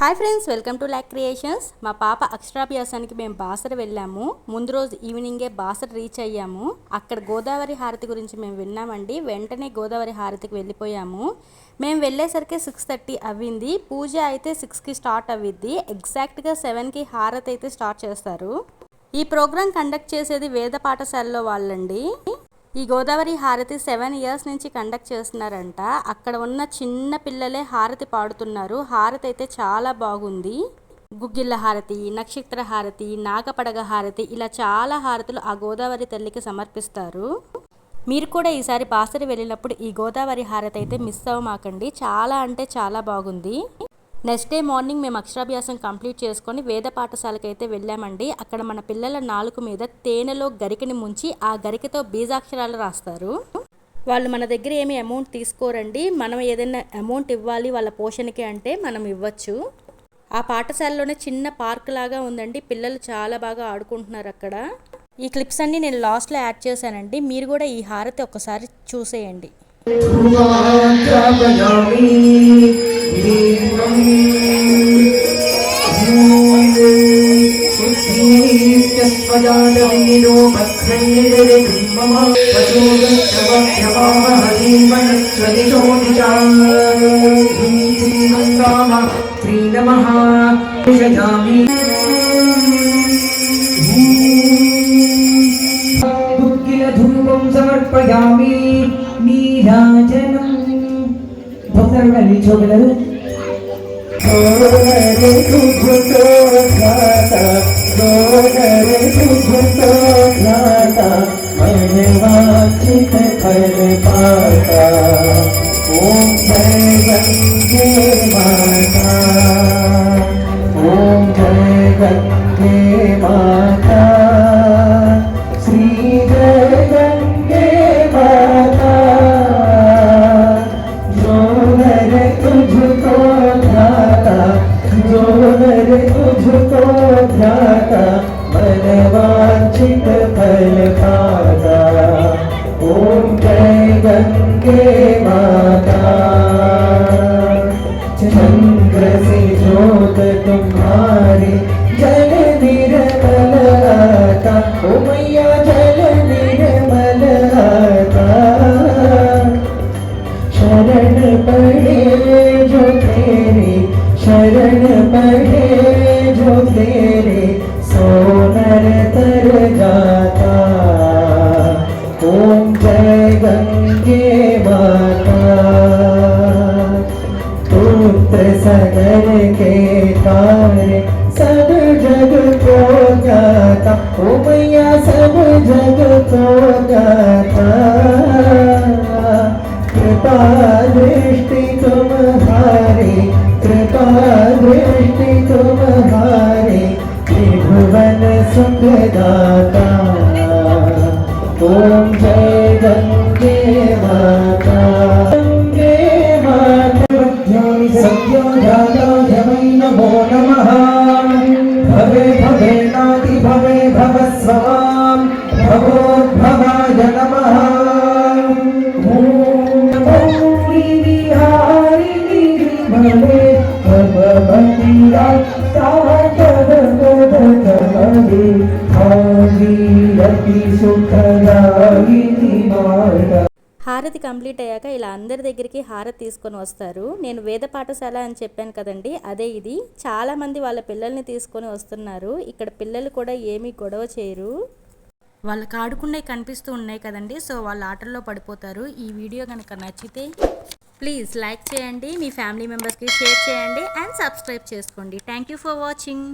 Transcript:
Hi friends, welcome to lakh creations. మా పాప అక్షరాభ్యాసానికి మేము బాసర వెళ్ళాము. ముందు రోజు ఈవినింగే బాసర రీచ్ అయ్యాము. అక్కడ గోదావరి హారతి గురించి మేము విన్నామండి. వెంటనే గోదావరి హారతికి వెళ్ళిపోయాము. మేము వెళ్ళేసరికి 6:30 అవ్వింది. పూజ అయితే 6కి స్టార్ట్ అవ్విద్ది. ఎగ్జాక్ట్గా 7కి హారతి అయితే స్టార్ట్ చేస్తారు. ఈ ప్రోగ్రాం కండక్ట్ చేసేది వేద పాఠశాలలో వాళ్ళండి. ఈ గోదావరి హారతి 7 ఇయర్స్ నుంచి కండక్ట్ చేస్తున్నారంట. అక్కడ ఉన్న చిన్న పిల్లలే హారతి పాడుతున్నారు. హారతి అయితే చాలా బాగుంది. గుగ్గిళ్ళ హారతి, నక్షత్ర హారతి, నాగపడగ హారతి, ఇలా చాలా హారతులు ఆ గోదావరి తల్లికి సమర్పిస్తారు. మీరు కూడా ఈసారి బాసర వెళ్ళినప్పుడు ఈ గోదావరి హారతి అయితే మిస్ అవ్వమాకండి. చాలా అంటే చాలా బాగుంది. నెక్స్ట్ డే మార్నింగ్ మేము అక్షరాభ్యాసం కంప్లీట్ చేసుకొని వేద పాఠశాలకు అయితే వెళ్ళామండి. అక్కడ మన పిల్లల నాలుక మీద తేనెలో గరికని ముంచి ఆ గరికతో బీజాక్షరాలు రాస్తారు. వాళ్ళు మన దగ్గర ఏమి అమౌంట్ తీసుకోరండి. మనం ఏదైనా అమౌంట్ ఇవ్వాలి వాళ్ళ పోషణకి అంటే మనం ఇవ్వచ్చు. ఆ పాఠశాలలోనే చిన్న పార్క్ లాగా ఉందండి. పిల్లలు చాలా బాగా ఆడుకుంటున్నారు అక్కడ. ఈ క్లిప్స్ అన్నీ నేను లాస్ట్లో యాడ్ చేశానండి. మీరు కూడా ఈ హారతి ఒక్కసారి చూసేయండి. ధూపం సమర్పయామి నీరాజనం. భక్తులు నిల్చోగలరు. ఓం జయ గంగే మాతా, ఓం జయ గంగే మాతా, శ్రీ జయ గంగే మాతా. जो नर तुझको ध्याता, जो नर तुझको ध्याता, मन वांछित फल पाता. ओम जय गंगे माता. चंद्र से ज्योत तुम्हारी जल निर्मल आता, ओ मैया जल निर्मल आता. शरण पड़े जो तेरे, शरण पड़े जो तेरे, सोनर तर जाता. ओम जय गंगे माता. पुत्र सगर के कार्य सब जग को गाता, ओ मैया सब जग को गाता. कृपा दृष्टि तुम्हारी, कृपा दृष्टि तुम्हारी, त्रिभुवन सुख दाता. ओम जय गंगे माता. गंगे माता सत्यो जाता वै नमो नमः. भवे भवे नाति भवे भवस्वाम, भवोद्भवाय नमः. హారతి కంప్లీట్ అయ్యాక ఇలా అందరి దగ్గరికి హారతి తీసుకొని వస్తారు. నేను వేద పాఠశాల అని చెప్పాను కదండి, అదే ఇది. చాలా మంది వాళ్ళ పిల్లల్ని తీసుకొని వస్తున్నారు. ఇక్కడ పిల్లలు కూడా ఏమీ గొడవ చేయరు. వాళ్ళకి ఆడుకునే కనిపిస్తూ ఉన్నాయి కదండి, సో వాళ్ళ ఆటల్లో పడిపోతారు. ఈ వీడియో కనుక నచ్చితే ప్లీజ్ లైక్ చేయండి, మీ ఫ్యామిలీ మెంబర్స్కి షేర్ చేయండి అండ్ సబ్స్క్రైబ్ చేసుకోండి. Thank you for watching.